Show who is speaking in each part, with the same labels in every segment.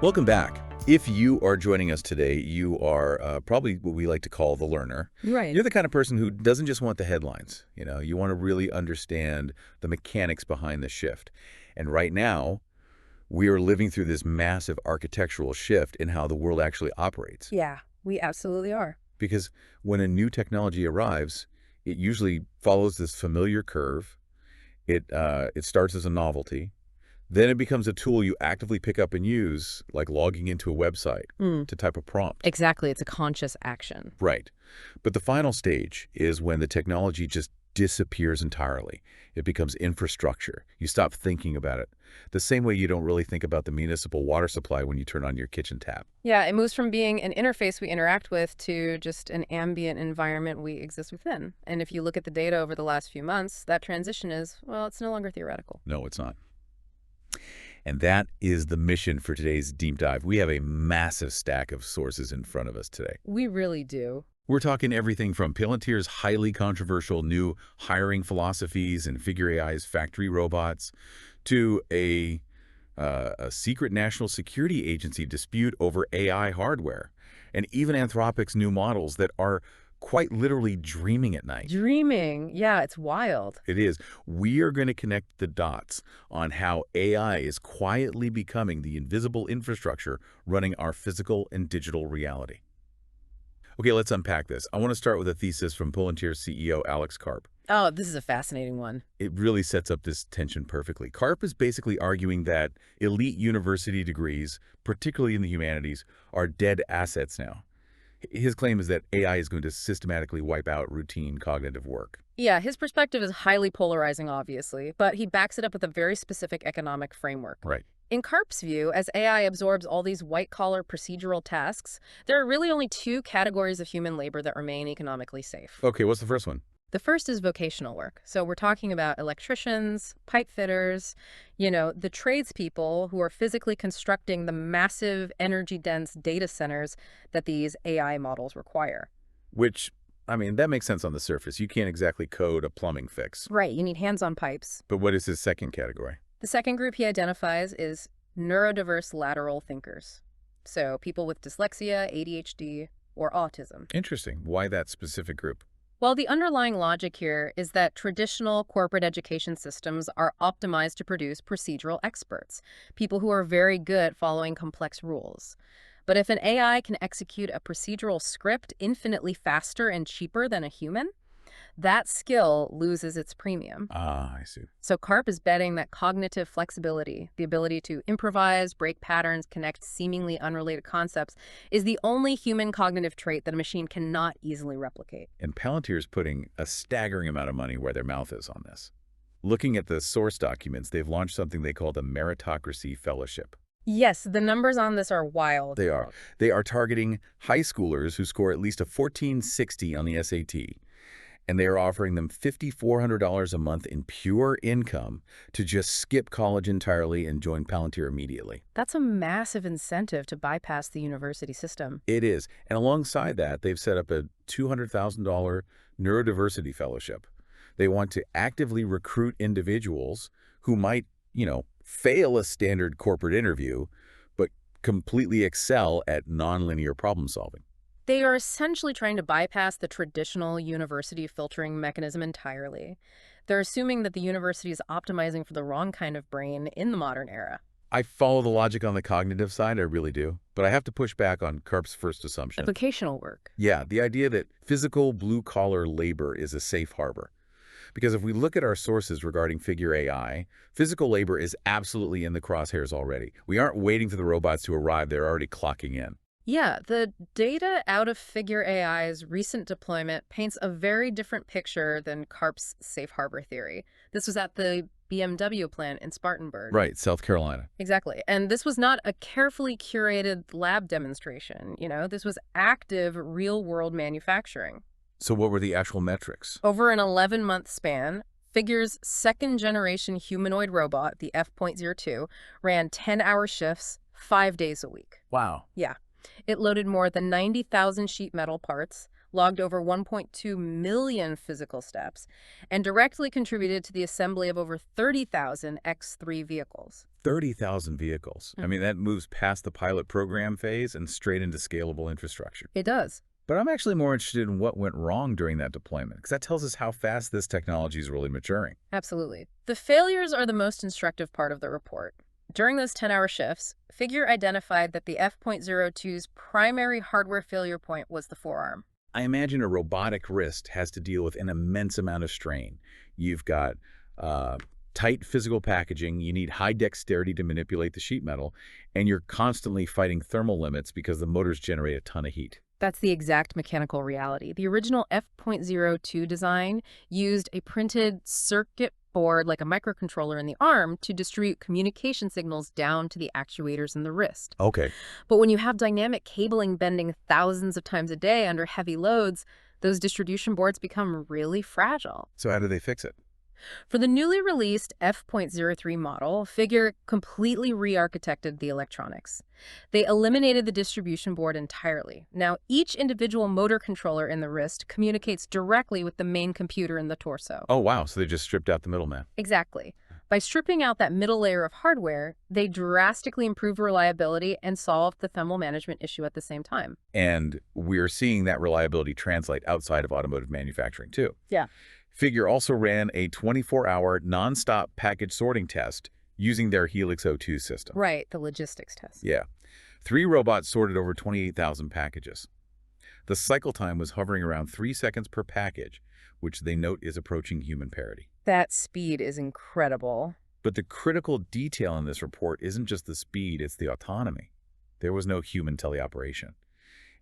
Speaker 1: Welcome back. If you are joining us today, you are probably what we like to call the learner.
Speaker 2: Right.
Speaker 1: You're the kind of person who doesn't just want the headlines. You want to really understand the mechanics behind the shift. And right now, we are living through this massive architectural shift in how the world actually operates.
Speaker 2: Yeah, we absolutely are.
Speaker 1: Because when a new technology arrives, it usually follows this familiar curve. It starts as a novelty. Then it becomes a tool you actively pick up and use, like logging into a website to type a prompt.
Speaker 2: Exactly. It's a conscious action.
Speaker 1: Right. But the final stage is when the technology just disappears entirely. It becomes infrastructure. You stop thinking about it. The same way you don't really think about the municipal water supply when you turn on your kitchen tap.
Speaker 2: Yeah, it moves from being an interface we interact with to just an ambient environment we exist within. And if you look at the data over the last few months, that transition is, well, it's no longer theoretical.
Speaker 1: No, it's not. And that is the mission for today's deep dive. We have a massive stack of sources in front of us today.
Speaker 2: We really do.
Speaker 1: We're talking everything from Palantir's highly controversial new hiring philosophies and Figure AI's factory robots to a secret national security agency dispute over AI hardware, and even Anthropic's new models that are quite literally dreaming at night.
Speaker 2: Dreaming. Yeah, it's wild.
Speaker 1: It is. We are going to connect the dots on how AI is quietly becoming the invisible infrastructure running our physical and digital reality. Okay, let's unpack this. I want to start with a thesis from Palantir CEO Alex Karp.
Speaker 2: Oh, this is a fascinating one.
Speaker 1: It really sets up this tension perfectly. Karp is basically arguing that elite university degrees, particularly in the humanities, are dead assets now. His claim is that AI is going to systematically wipe out routine cognitive work.
Speaker 2: Yeah, his perspective is highly polarizing, obviously, but he backs it up with a very specific economic framework.
Speaker 1: Right.
Speaker 2: In Karp's view, as AI absorbs all these white-collar procedural tasks, there are really only two categories of human labor that remain economically safe.
Speaker 1: Okay, what's the first one?
Speaker 2: The first is vocational work. So we're talking about electricians, pipe fitters, the tradespeople who are physically constructing the massive energy-dense data centers that these AI models require.
Speaker 1: Which, that makes sense on the surface. You can't exactly code a plumbing fix.
Speaker 2: Right, you need hands-on pipes.
Speaker 1: But what is his second category?
Speaker 2: The second group he identifies is neurodiverse lateral thinkers. So people with dyslexia, ADHD, or autism.
Speaker 1: Interesting. Why that specific group?
Speaker 2: Well, the underlying logic here is that traditional corporate education systems are optimized to produce procedural experts, people who are very good at following complex rules. But if an AI can execute a procedural script infinitely faster and cheaper than a human, that skill loses its premium.
Speaker 1: Ah, I see.
Speaker 2: So Karp is betting that cognitive flexibility, the ability to improvise, break patterns, connect seemingly unrelated concepts, is the only human cognitive trait that a machine cannot easily replicate.
Speaker 1: And Palantir is putting a staggering amount of money where their mouth is on this. Looking at the source documents, they've launched something they call the Meritocracy Fellowship.
Speaker 2: Yes, the numbers on this are wild.
Speaker 1: They are. They are targeting high schoolers who score at least a 1460 on the SAT. And they are offering them $5,400 a month in pure income to just skip college entirely and join Palantir immediately.
Speaker 2: That's a massive incentive to bypass the university system.
Speaker 1: It is. And alongside that, they've set up a $200,000 neurodiversity fellowship. They want to actively recruit individuals who might, fail a standard corporate interview, but completely excel at nonlinear problem solving.
Speaker 2: They are essentially trying to bypass the traditional university filtering mechanism entirely. They're assuming that the university is optimizing for the wrong kind of brain in the modern era.
Speaker 1: I follow the logic on the cognitive side, I really do. But I have to push back on Karp's first assumption.
Speaker 2: Vocational work.
Speaker 1: Yeah, the idea that physical blue-collar labor is a safe harbor. Because if we look at our sources regarding Figure AI, physical labor is absolutely in the crosshairs already. We aren't waiting for the robots to arrive, they're already clocking in.
Speaker 2: Yeah, the data out of Figure AI's recent deployment paints a very different picture than Karp's safe harbor theory. This was at the BMW plant in Spartanburg.
Speaker 1: Right, South Carolina.
Speaker 2: Exactly. And this was not a carefully curated lab demonstration. This was active, real-world manufacturing.
Speaker 1: So what were the actual metrics?
Speaker 2: Over an 11-month span, Figure's second-generation humanoid robot, the F.02, ran 10-hour shifts, 5 days a week.
Speaker 1: Wow.
Speaker 2: Yeah. It loaded more than 90,000 sheet metal parts, logged over 1.2 million physical steps, and directly contributed to the assembly of over 30,000 X3 vehicles.
Speaker 1: 30,000 vehicles. I mean, that moves past the pilot program phase and straight into scalable infrastructure.
Speaker 2: It does.
Speaker 1: But I'm actually more interested in what went wrong during that deployment, because that tells us how fast this technology is really maturing.
Speaker 2: Absolutely. The failures are the most instructive part of the report. During those 10-hour shifts, Figure identified that the F.02's primary hardware failure point was the forearm.
Speaker 1: I imagine a robotic wrist has to deal with an immense amount of strain. You've got tight physical packaging, you need high dexterity to manipulate the sheet metal, and you're constantly fighting thermal limits because the motors generate a ton of heat.
Speaker 2: That's the exact mechanical reality. The original F.02 design used a printed circuit board like a microcontroller in the arm to distribute communication signals down to the actuators in the wrist.
Speaker 1: Okay.
Speaker 2: But when you have dynamic cabling bending thousands of times a day under heavy loads, those distribution boards become really fragile.
Speaker 1: So how do they fix it?
Speaker 2: For the newly released F.03 model, Figure completely re-architected the electronics. They eliminated the distribution board entirely. Now, each individual motor controller in the wrist communicates directly with the main computer in the torso.
Speaker 1: Oh, wow. So they just stripped out the middleman.
Speaker 2: Exactly. By stripping out that middle layer of hardware, they drastically improved reliability and solved the thermal management issue at the same time.
Speaker 1: And we're seeing that reliability translate outside of automotive manufacturing, too.
Speaker 2: Yeah.
Speaker 1: Figure also ran a 24-hour nonstop package sorting test using their Helix O2 system.
Speaker 2: Right, the logistics test.
Speaker 1: Yeah. 3 robots sorted over 28,000 packages. The cycle time was hovering around 3 seconds per package, which they note is approaching human parity.
Speaker 2: That speed is incredible.
Speaker 1: But the critical detail in this report isn't just the speed, it's the autonomy. There was no human teleoperation.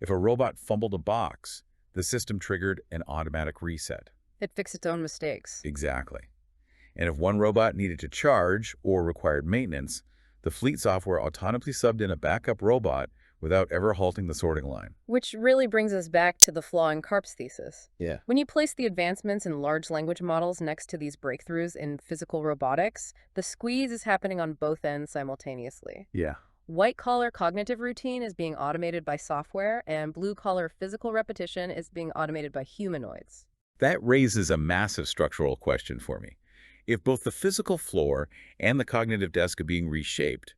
Speaker 1: If a robot fumbled a box, the system triggered an automatic reset.
Speaker 2: It fixed its own mistakes.
Speaker 1: Exactly. And if one robot needed to charge or required maintenance, the fleet software autonomously subbed in a backup robot without ever halting the sorting line.
Speaker 2: Which really brings us back to the flaw in Karp's thesis.
Speaker 1: Yeah.
Speaker 2: When you place the advancements in large language models next to these breakthroughs in physical robotics, the squeeze is happening on both ends simultaneously.
Speaker 1: Yeah.
Speaker 2: White-collar cognitive routine is being automated by software, and blue-collar physical repetition is being automated by humanoids.
Speaker 1: That raises a massive structural question for me. If both the physical floor and the cognitive desk are being reshaped,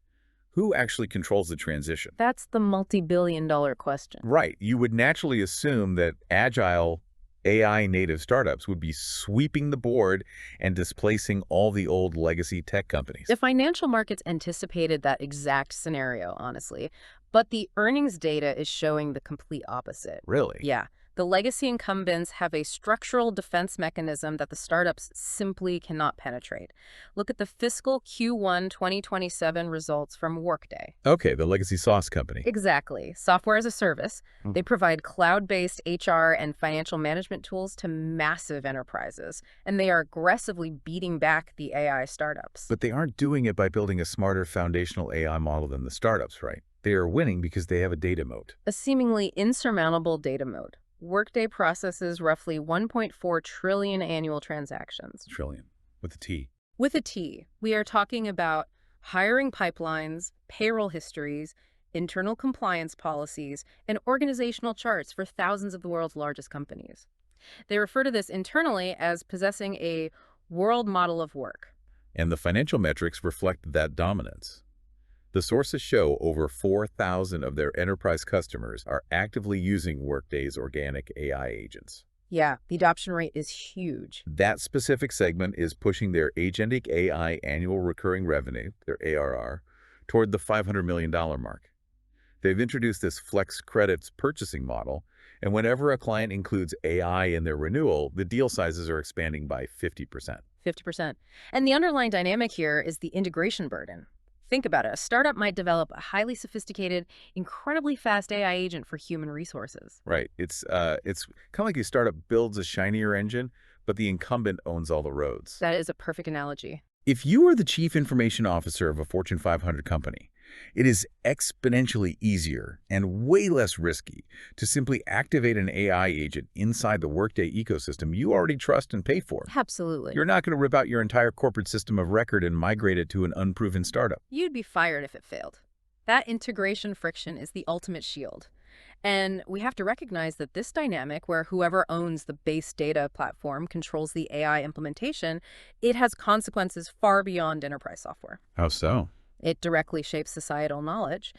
Speaker 1: who actually controls the transition?
Speaker 2: That's the multi-billion-dollar question.
Speaker 1: Right. You would naturally assume that agile AI-native startups would be sweeping the board and displacing all the old legacy tech companies.
Speaker 2: The financial markets anticipated that exact scenario, honestly, but the earnings data is showing the complete opposite.
Speaker 1: Really?
Speaker 2: Yeah. The legacy incumbents have a structural defense mechanism that the startups simply cannot penetrate. Look at the fiscal Q1 2027 results from Workday.
Speaker 1: Okay, the legacy sauce company.
Speaker 2: Exactly. Software as a service. They provide cloud-based HR and financial management tools to massive enterprises, and they are aggressively beating back the AI startups.
Speaker 1: But they aren't doing it by building a smarter foundational AI model than the startups, right? They are winning because they have a data moat.
Speaker 2: A seemingly insurmountable data moat. Workday processes roughly 1.4 trillion annual transactions.
Speaker 1: Trillion, with a T.
Speaker 2: With a T, we are talking about hiring pipelines, payroll histories, internal compliance policies, and organizational charts for thousands of the world's largest companies. They refer to this internally as possessing a world model of work.
Speaker 1: And the financial metrics reflect that dominance. The sources show over 4,000 of their enterprise customers are actively using Workday's organic AI agents.
Speaker 2: Yeah, the adoption rate is huge.
Speaker 1: That specific segment is pushing their agentic AI annual recurring revenue, their ARR, toward the $500 million mark. They've introduced this flex credits purchasing model, and whenever a client includes AI in their renewal, the deal sizes are expanding by 50%.
Speaker 2: 50%. And the underlying dynamic here is the integration burden. Think about it. A startup might develop a highly sophisticated, incredibly fast AI agent for human resources.
Speaker 1: Right. It's kind of like a startup builds a shinier engine, but the incumbent owns all the roads.
Speaker 2: That is a perfect analogy.
Speaker 1: If you are the chief information officer of a Fortune 500 company, it is exponentially easier and way less risky to simply activate an AI agent inside the Workday ecosystem you already trust and pay for.
Speaker 2: Absolutely.
Speaker 1: You're not going to rip out your entire corporate system of record and migrate it to an unproven startup.
Speaker 2: You'd be fired if it failed. That integration friction is the ultimate shield. And we have to recognize that this dynamic, where whoever owns the base data platform controls the AI implementation, it has consequences far beyond enterprise software.
Speaker 1: How so?
Speaker 2: It directly shapes societal knowledge.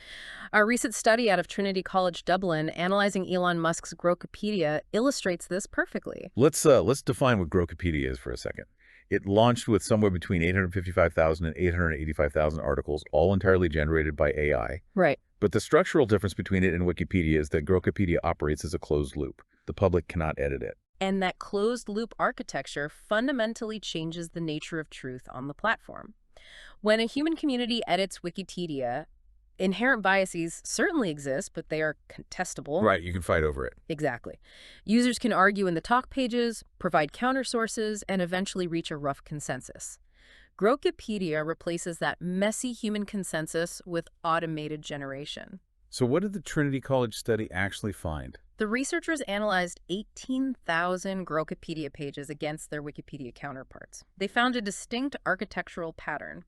Speaker 2: A recent study out of Trinity College Dublin analyzing Elon Musk's Grokopedia illustrates this perfectly.
Speaker 1: Let's define what Grokopedia is for a second. It launched with somewhere between 855,000 and 885,000 articles, all entirely generated by AI.
Speaker 2: Right.
Speaker 1: But the structural difference between it and Wikipedia is that Grokopedia operates as a closed loop. The public cannot edit it.
Speaker 2: And that closed-loop architecture fundamentally changes the nature of truth on the platform. When a human community edits Wikipedia, inherent biases certainly exist, but they are contestable.
Speaker 1: Right, you can fight over it.
Speaker 2: Exactly. Users can argue in the talk pages, provide counter sources, and eventually reach a rough consensus. Grokopedia replaces that messy human consensus with automated generation.
Speaker 1: So what did the Trinity College study actually find?
Speaker 2: The researchers analyzed 18,000 Grokopedia pages against their Wikipedia counterparts. They found a distinct architectural pattern.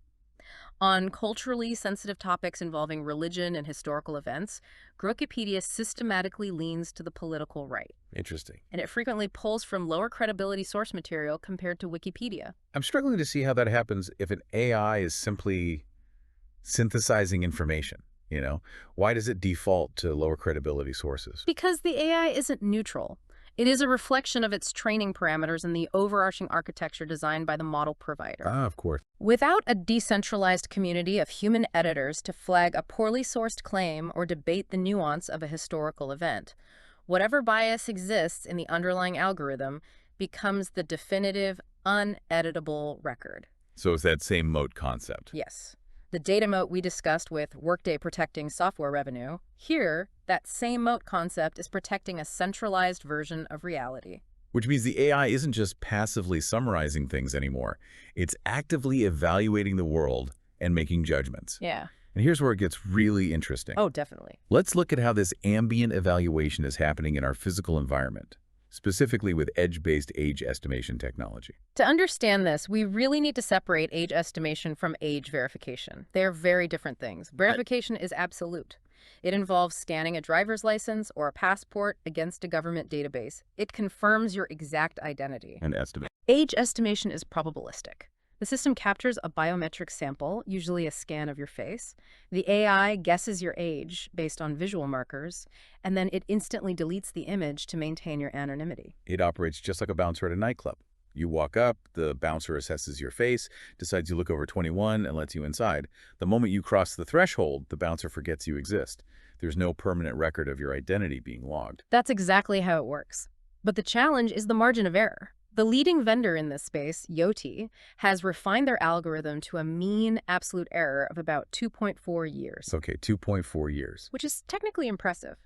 Speaker 2: On culturally sensitive topics involving religion and historical events, Grokopedia systematically leans to the political right.
Speaker 1: Interesting.
Speaker 2: And it frequently pulls from lower credibility source material compared to Wikipedia.
Speaker 1: I'm struggling to see how that happens if an AI is simply synthesizing information. Why does it default to lower credibility sources?
Speaker 2: Because the AI isn't neutral. It is a reflection of its training parameters and the overarching architecture designed by the model provider.
Speaker 1: Of course.
Speaker 2: Without a decentralized community of human editors to flag a poorly sourced claim or debate the nuance of a historical event, whatever bias exists in the underlying algorithm becomes the definitive, uneditable record.
Speaker 1: So it's that same moat concept.
Speaker 2: Yes. The data moat we discussed with Workday protecting software revenue, here, that same moat concept is protecting a centralized version of reality.
Speaker 1: Which means the AI isn't just passively summarizing things anymore. It's actively evaluating the world and making judgments.
Speaker 2: Yeah.
Speaker 1: And here's where it gets really interesting.
Speaker 2: Oh, definitely.
Speaker 1: Let's look at how this ambient evaluation is happening in our physical environment, specifically with edge-based age estimation technology.
Speaker 2: To understand this, we really need to separate age estimation from age verification. They are very different things. Verification is absolute. It involves scanning a driver's license or a passport against a government database. It confirms your exact identity.
Speaker 1: And estimate.
Speaker 2: Age estimation is probabilistic. The system captures a biometric sample, usually a scan of your face. The AI guesses your age based on visual markers, and then it instantly deletes the image to maintain your anonymity.
Speaker 1: It operates just like a bouncer at a nightclub. You walk up, the bouncer assesses your face, decides you look over 21, and lets you inside. The moment you cross the threshold, the bouncer forgets you exist. There's no permanent record of your identity being logged.
Speaker 2: That's exactly how it works. But the challenge is the margin of error. The leading vendor in this space, Yoti, has refined their algorithm to a mean absolute error of about 2.4 years.
Speaker 1: Okay, 2.4 years.
Speaker 2: Which is technically impressive.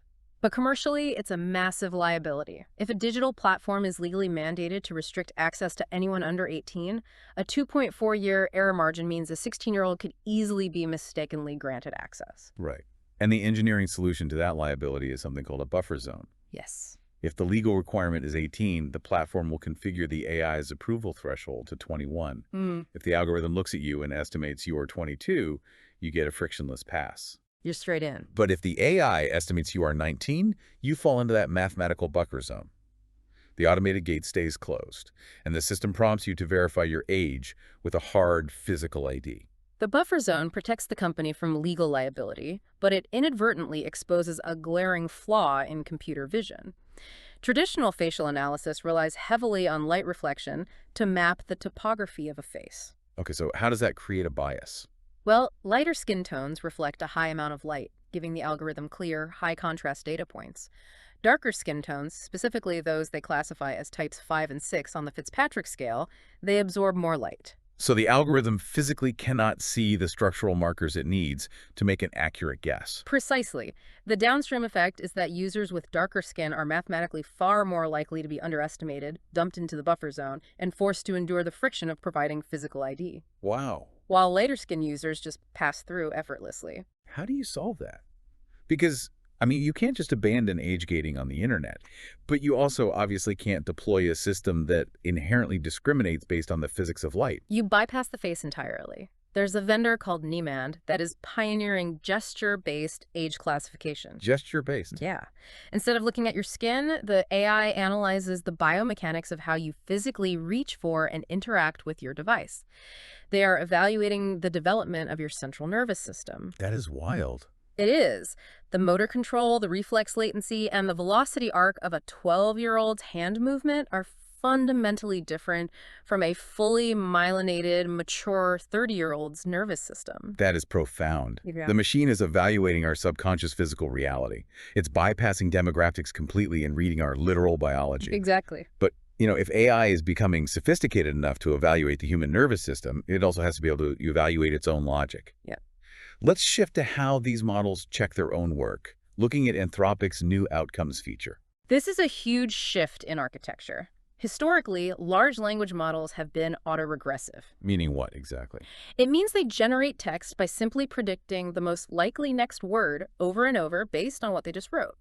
Speaker 2: But commercially, it's a massive liability. If a digital platform is legally mandated to restrict access to anyone under 18, a 2.4-year error margin means a 16-year-old could easily be mistakenly granted access.
Speaker 1: Right. And the engineering solution to that liability is something called a buffer zone.
Speaker 2: Yes.
Speaker 1: If the legal requirement is 18, the platform will configure the AI's approval threshold to 21. If the algorithm looks at you and estimates you are 22, you get a frictionless pass.
Speaker 2: You're straight in.
Speaker 1: But if the AI estimates you are 19, you fall into that mathematical buffer zone. The automated gate stays closed, and the system prompts you to verify your age with a hard physical ID.
Speaker 2: The buffer zone protects the company from legal liability, but it inadvertently exposes a glaring flaw in computer vision. Traditional facial analysis relies heavily on light reflection to map the topography of a face.
Speaker 1: Okay, so how does that create a bias?
Speaker 2: Well, lighter skin tones reflect a high amount of light, giving the algorithm clear, high-contrast data points. Darker skin tones, specifically those they classify as types 5 and 6 on the Fitzpatrick scale, they absorb more light.
Speaker 1: So the algorithm physically cannot see the structural markers it needs to make an accurate guess.
Speaker 2: Precisely. The downstream effect is that users with darker skin are mathematically far more likely to be underestimated, dumped into the buffer zone, and forced to endure the friction of providing physical ID.
Speaker 1: Wow.
Speaker 2: While lighter skin users just pass through effortlessly.
Speaker 1: How do you solve that? Because, you can't just abandon age gating on the internet, but you also obviously can't deploy a system that inherently discriminates based on the physics of light.
Speaker 2: You bypass the face entirely. There's a vendor called Niemand that is pioneering gesture-based age classification.
Speaker 1: Gesture-based.
Speaker 2: Yeah. Instead of looking at your skin, the AI analyzes the biomechanics of how you physically reach for and interact with your device. They are evaluating the development of your central nervous system.
Speaker 1: That is wild.
Speaker 2: It is. The motor control, the reflex latency, and the velocity arc of a 12-year-old's hand movement are fundamentally different from a fully myelinated, mature 30-year-old's nervous system.
Speaker 1: That is profound.
Speaker 2: Yeah.
Speaker 1: The machine is evaluating our subconscious physical reality. It's bypassing demographics completely and reading our literal biology.
Speaker 2: Exactly.
Speaker 1: But, if AI is becoming sophisticated enough to evaluate the human nervous system, it also has to be able to evaluate its own logic.
Speaker 2: Yeah.
Speaker 1: Let's shift to how these models check their own work, looking at Anthropic's new outcomes feature.
Speaker 2: This is a huge shift in architecture. Historically, large language models have been autoregressive.
Speaker 1: Meaning what exactly?
Speaker 2: It means they generate text by simply predicting the most likely next word over and over based on what they just wrote.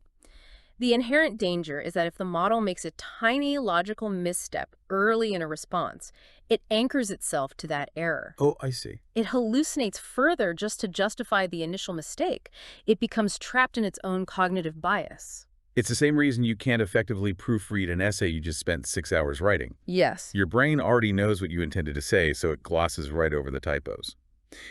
Speaker 2: The inherent danger is that if the model makes a tiny logical misstep early in a response, it anchors itself to that error.
Speaker 1: Oh, I see.
Speaker 2: It hallucinates further just to justify the initial mistake. It becomes trapped in its own cognitive bias.
Speaker 1: It's the same reason you can't effectively proofread an essay you just spent 6 hours writing.
Speaker 2: Yes.
Speaker 1: Your brain already knows what you intended to say, so it glosses right over the typos.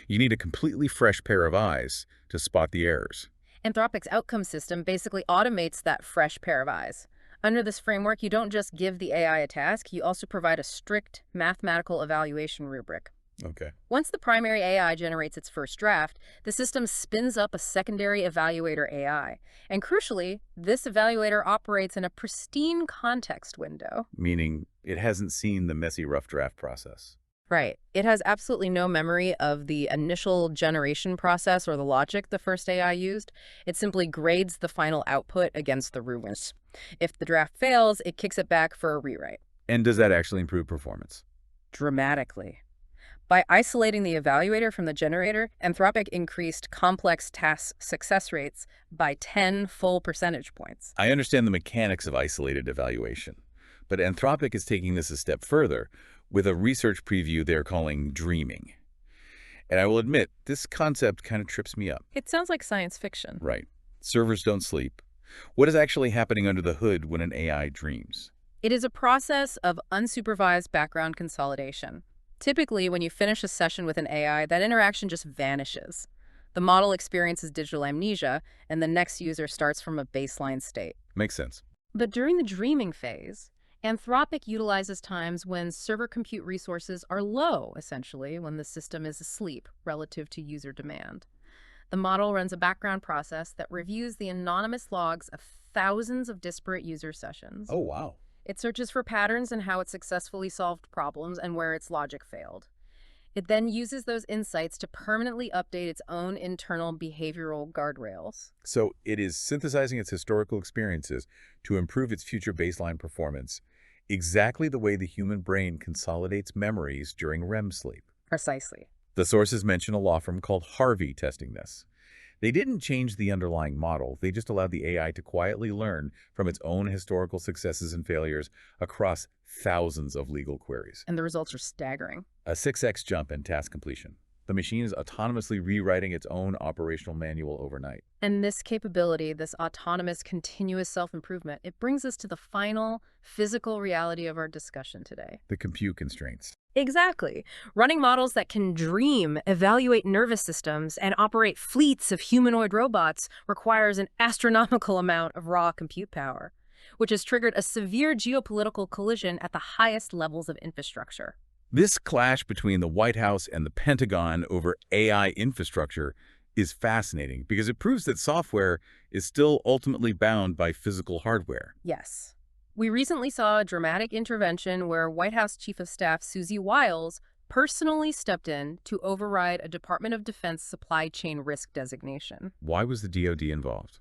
Speaker 1: You need a completely fresh pair of eyes to spot the errors.
Speaker 2: Anthropic's outcome system basically automates that fresh pair of eyes. Under this framework, you don't just give the AI a task, you also provide a strict mathematical evaluation rubric.
Speaker 1: Okay.
Speaker 2: Once the primary AI generates its first draft, the system spins up a secondary evaluator AI. And crucially, this evaluator operates in a pristine context window.
Speaker 1: Meaning it hasn't seen the messy rough draft process.
Speaker 2: Right. It has absolutely no memory of the initial generation process or the logic the first AI used. It simply grades the final output against the rubrics. If the draft fails, it kicks it back for a rewrite.
Speaker 1: And does that actually improve performance?
Speaker 2: Dramatically. By isolating the evaluator from the generator, Anthropic increased complex task success rates by 10 full percentage points.
Speaker 1: I understand the mechanics of isolated evaluation, but Anthropic is taking this a step further with a research preview they're calling dreaming. And I will admit, this concept kind of trips me up.
Speaker 2: It sounds like science fiction.
Speaker 1: Right. Servers don't sleep. What is actually happening under the hood when an AI dreams?
Speaker 2: It is a process of unsupervised background consolidation. Typically, when you finish a session with an AI, that interaction just vanishes. The model experiences digital amnesia, and the next user starts from a baseline state.
Speaker 1: Makes sense.
Speaker 2: But during the dreaming phase, Anthropic utilizes times when server compute resources are low, essentially, when the system is asleep relative to user demand. The model runs a background process that reviews the anonymous logs of thousands of disparate user sessions.
Speaker 1: Oh, wow.
Speaker 2: It searches for patterns in how it successfully solved problems and where its logic failed. It then uses those insights to permanently update its own internal behavioral guardrails.
Speaker 1: So it is synthesizing its historical experiences to improve its future baseline performance, exactly the way the human brain consolidates memories during REM sleep.
Speaker 2: Precisely.
Speaker 1: The sources mention a law firm called Harvey testing this. They didn't change the underlying model. They just allowed the AI to quietly learn from its own historical successes and failures across thousands of legal queries.
Speaker 2: And the results are staggering.
Speaker 1: A 6x jump in task completion. The machine is autonomously rewriting its own operational manual overnight.
Speaker 2: And this capability, this autonomous, continuous self-improvement, it brings us to the final physical reality of our discussion today.
Speaker 1: The compute constraints.
Speaker 2: Exactly. Running models that can dream, evaluate nervous systems, and operate fleets of humanoid robots requires an astronomical amount of raw compute power, which has triggered a severe geopolitical collision at the highest levels of infrastructure.
Speaker 1: This clash between the White House and the Pentagon over AI infrastructure is fascinating because it proves that software is still ultimately bound by physical hardware.
Speaker 2: Yes. We recently saw a dramatic intervention where White House Chief of Staff Susie Wiles personally stepped in to override a Department of Defense supply chain risk designation.
Speaker 1: Why was the DoD involved?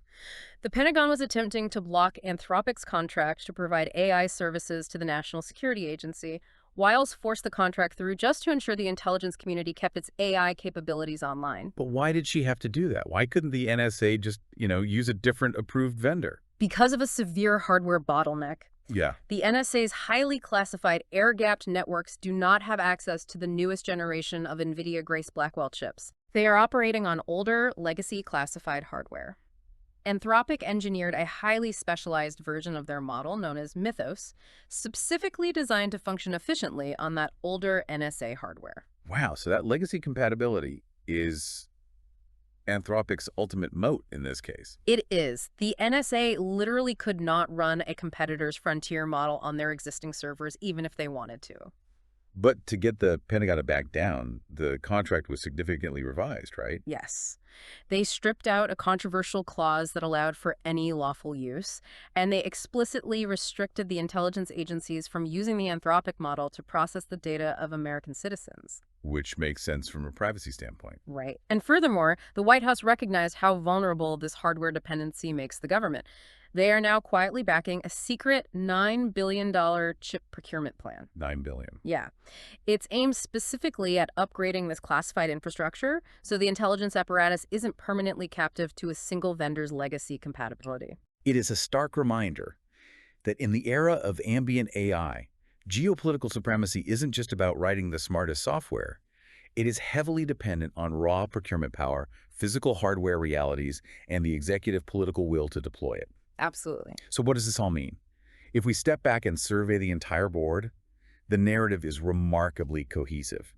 Speaker 2: The Pentagon was attempting to block Anthropic's contract to provide AI services to the National Security Agency. Wiles forced the contract through just to ensure the intelligence community kept its AI capabilities online.
Speaker 1: But why did she have to do that? Why couldn't the NSA just, use a different approved vendor?
Speaker 2: Because of a severe hardware bottleneck.
Speaker 1: Yeah.
Speaker 2: The NSA's highly classified air-gapped networks do not have access to the newest generation of NVIDIA Grace Blackwell chips. They are operating on older, legacy classified hardware. Anthropic engineered a highly specialized version of their model known as Mythos, specifically designed to function efficiently on that older NSA hardware.
Speaker 1: Wow, so that legacy compatibility is Anthropic's ultimate moat in this case.
Speaker 2: It is. The NSA literally could not run a competitor's frontier model on their existing servers, even if they wanted to.
Speaker 1: But to get the Pentagon to back down, the contract was significantly revised, right?
Speaker 2: Yes. They stripped out a controversial clause that allowed for any lawful use, and they explicitly restricted the intelligence agencies from using the Anthropic model to process the data of American citizens.
Speaker 1: Which makes sense from a privacy standpoint.
Speaker 2: Right. And furthermore, the White House recognized how vulnerable this hardware dependency makes the government. They are now quietly backing a secret $9 billion chip procurement plan.
Speaker 1: $9 billion.
Speaker 2: Yeah. It's aimed specifically at upgrading this classified infrastructure so the intelligence apparatus isn't permanently captive to a single vendor's legacy compatibility.
Speaker 1: It is a stark reminder that in the era of ambient AI, geopolitical supremacy isn't just about writing the smartest software. It is heavily dependent on raw procurement power, physical hardware realities, and the executive political will to deploy it.
Speaker 2: Absolutely.
Speaker 1: So what does this all mean? If we step back and survey the entire board, the narrative is remarkably cohesive.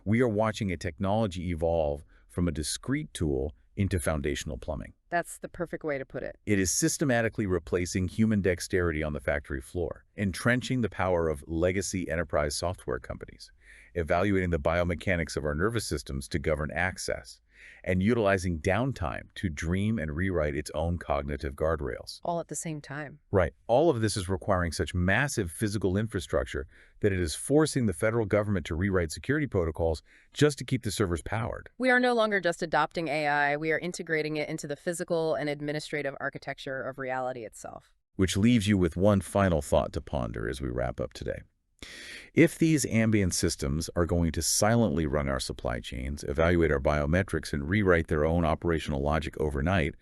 Speaker 1: We are watching a technology evolve from a discrete tool into foundational plumbing.
Speaker 2: That's the perfect way to put it.
Speaker 1: It is systematically replacing human dexterity on the factory floor, entrenching the power of legacy enterprise software companies, evaluating the biomechanics of our nervous systems to govern access, and utilizing downtime to dream and rewrite its own cognitive guardrails.
Speaker 2: All at the same time.
Speaker 1: Right. All of this is requiring such massive physical infrastructure that it is forcing the federal government to rewrite security protocols just to keep the servers powered.
Speaker 2: We are no longer just adopting AI, we are integrating it into the physical and administrative architecture of reality itself.
Speaker 1: Which leaves you with one final thought to ponder as we wrap up today. If these ambient systems are going to silently run our supply chains, evaluate our biometrics, and rewrite their own operational logic overnight,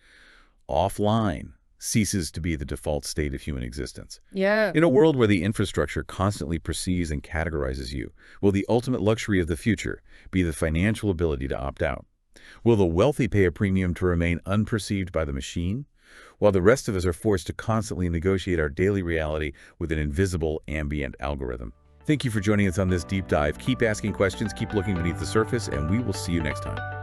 Speaker 1: offline ceases to be the default state of human existence.
Speaker 2: Yeah.
Speaker 1: In a world where the infrastructure constantly perceives and categorizes you, will the ultimate luxury of the future be the financial ability to opt out? Will the wealthy pay a premium to remain unperceived by the machine, while the rest of us are forced to constantly negotiate our daily reality with an invisible ambient algorithm? Thank you for joining us on this deep dive. Keep asking questions, keep looking beneath the surface, and we will see you next time.